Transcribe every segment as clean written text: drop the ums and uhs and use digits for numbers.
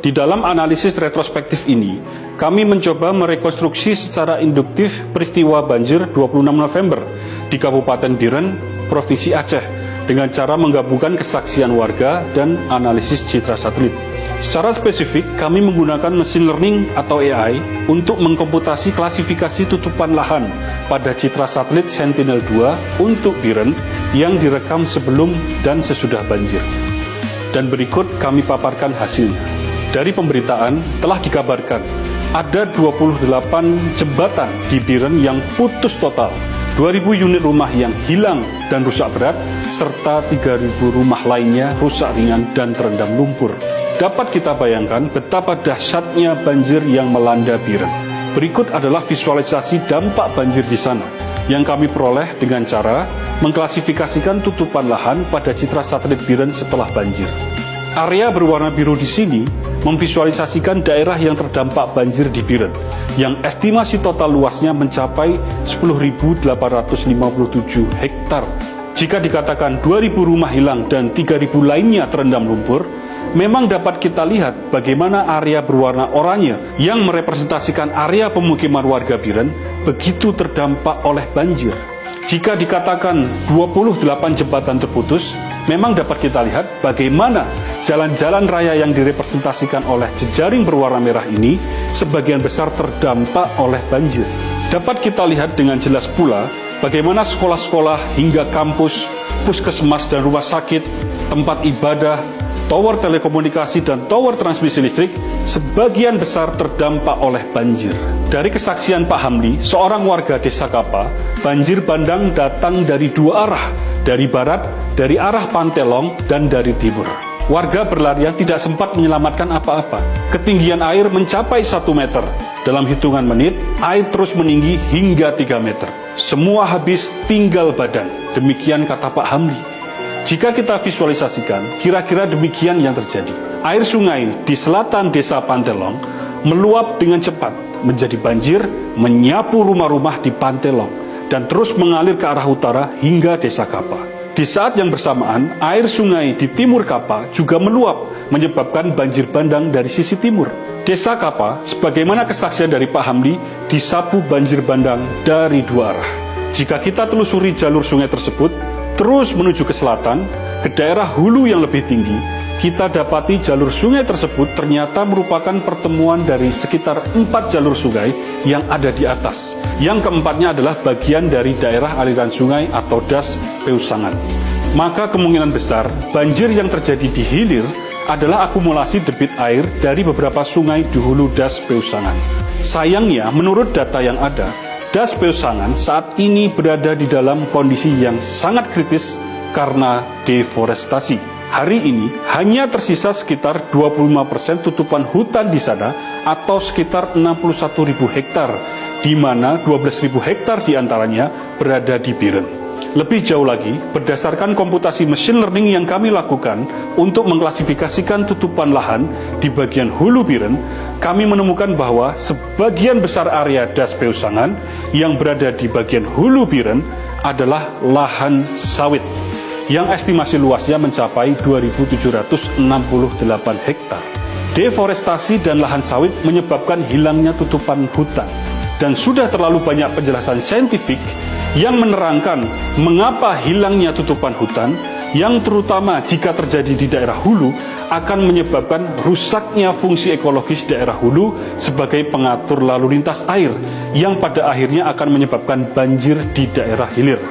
Di dalam analisis retrospektif ini, kami mencoba merekonstruksi secara induktif peristiwa banjir 26 November di Kabupaten Biren, Provinsi Aceh, dengan cara menggabungkan kesaksian warga dan analisis citra satelit. Secara spesifik, kami menggunakan mesin learning atau AI untuk mengkomputasi klasifikasi tutupan lahan pada citra satelit Sentinel-2 untuk Biren yang direkam sebelum dan sesudah banjir. Dan berikut kami paparkan hasilnya. Dari pemberitaan telah dikabarkan ada 28 jembatan di Biren yang putus total, 2.000 unit rumah yang hilang dan rusak berat, serta 3.000 rumah lainnya rusak ringan dan terendam lumpur. Dapat kita bayangkan betapa dahsyatnya banjir yang melanda Biren. Berikut adalah visualisasi dampak banjir di sana yang kami peroleh dengan cara mengklasifikasikan tutupan lahan pada citra satelit Biren setelah banjir. Area berwarna biru di sini memvisualisasikan daerah yang terdampak banjir di Biren, yang estimasi total luasnya mencapai 10.857 hektar. Jika dikatakan 2.000 rumah hilang dan 3.000 lainnya terendam lumpur, memang dapat kita lihat bagaimana area berwarna oranye yang merepresentasikan area pemukiman warga Biren begitu terdampak oleh banjir. Jika dikatakan 28 jembatan terputus, memang dapat kita lihat bagaimana jalan-jalan raya yang direpresentasikan oleh jejaring berwarna merah ini sebagian besar terdampak oleh banjir. Dapat kita lihat dengan jelas pula bagaimana sekolah-sekolah hingga kampus, puskesmas dan rumah sakit, tempat ibadah, tower telekomunikasi dan tower transmisi listrik sebagian besar terdampak oleh banjir. Dari kesaksian Pak Hamli, seorang warga desa Kapa, banjir bandang datang dari dua arah, dari barat, dari arah Pantelong, dan dari timur. Warga berlarian tidak sempat menyelamatkan apa-apa. Ketinggian air mencapai 1 meter. Dalam hitungan menit, air terus meninggi hingga 3 meter. Semua habis tinggal badan. Demikian kata Pak Hamli. Jika kita visualisasikan, kira-kira demikian yang terjadi. Air sungai di selatan desa Pantelong meluap dengan cepat, menjadi banjir, menyapu rumah-rumah di Pantelong, dan terus mengalir ke arah utara hingga desa Kapa. Di saat yang bersamaan, air sungai di timur Kapa juga meluap, menyebabkan banjir bandang dari sisi timur. Desa Kapa, sebagaimana kesaksian dari Pak Hamli, disapu banjir bandang dari dua arah. Jika kita telusuri jalur sungai tersebut, terus menuju ke selatan, ke daerah hulu yang lebih tinggi, kita dapati jalur sungai tersebut ternyata merupakan pertemuan dari sekitar 4 jalur sungai yang ada di atas. Yang keempatnya adalah bagian dari daerah aliran sungai atau das Peusangan. Maka kemungkinan besar banjir yang terjadi di hilir adalah akumulasi debit air dari beberapa sungai di hulu das Peusangan. Sayangnya, menurut data yang ada, das Peusangan saat ini berada di dalam kondisi yang sangat kritis karena deforestasi. Hari ini hanya tersisa sekitar 25% tutupan hutan di sana atau sekitar 61.000 hektar, di mana 12.000 hektar diantaranya berada di Biren. Lebih jauh lagi, berdasarkan komputasi machine learning yang kami lakukan untuk mengklasifikasikan tutupan lahan di bagian hulu Biren, kami menemukan bahwa sebagian besar area das Peusangan yang berada di bagian hulu Biren adalah lahan sawit, yang estimasi luasnya mencapai 2.768 hektar. Deforestasi dan lahan sawit menyebabkan hilangnya tutupan hutan. Dan sudah terlalu banyak penjelasan saintifik yang menerangkan mengapa hilangnya tutupan hutan, yang terutama jika terjadi di daerah hulu, akan menyebabkan rusaknya fungsi ekologis daerah hulu sebagai pengatur lalu lintas air, yang pada akhirnya akan menyebabkan banjir di daerah hilir.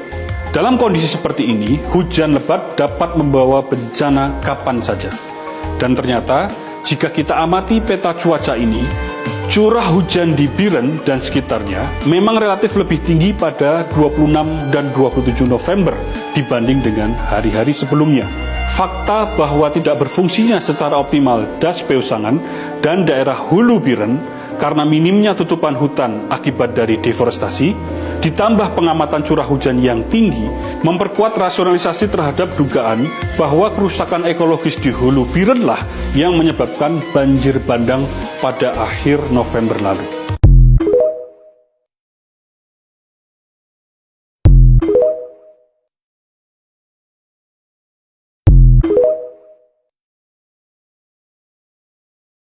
Dalam kondisi seperti ini, hujan lebat dapat membawa bencana kapan saja. Dan ternyata, jika kita amati peta cuaca ini, curah hujan di Biren dan sekitarnya memang relatif lebih tinggi pada 26 dan 27 November dibanding dengan hari-hari sebelumnya. Fakta bahwa tidak berfungsinya secara optimal das Peusangan dan daerah hulu Biren karena minimnya tutupan hutan akibat dari deforestasi, ditambah pengamatan curah hujan yang tinggi, memperkuat rasionalisasi terhadap dugaan bahwa kerusakan ekologis di hulu Birenlah yang menyebabkan banjir bandang pada akhir November lalu.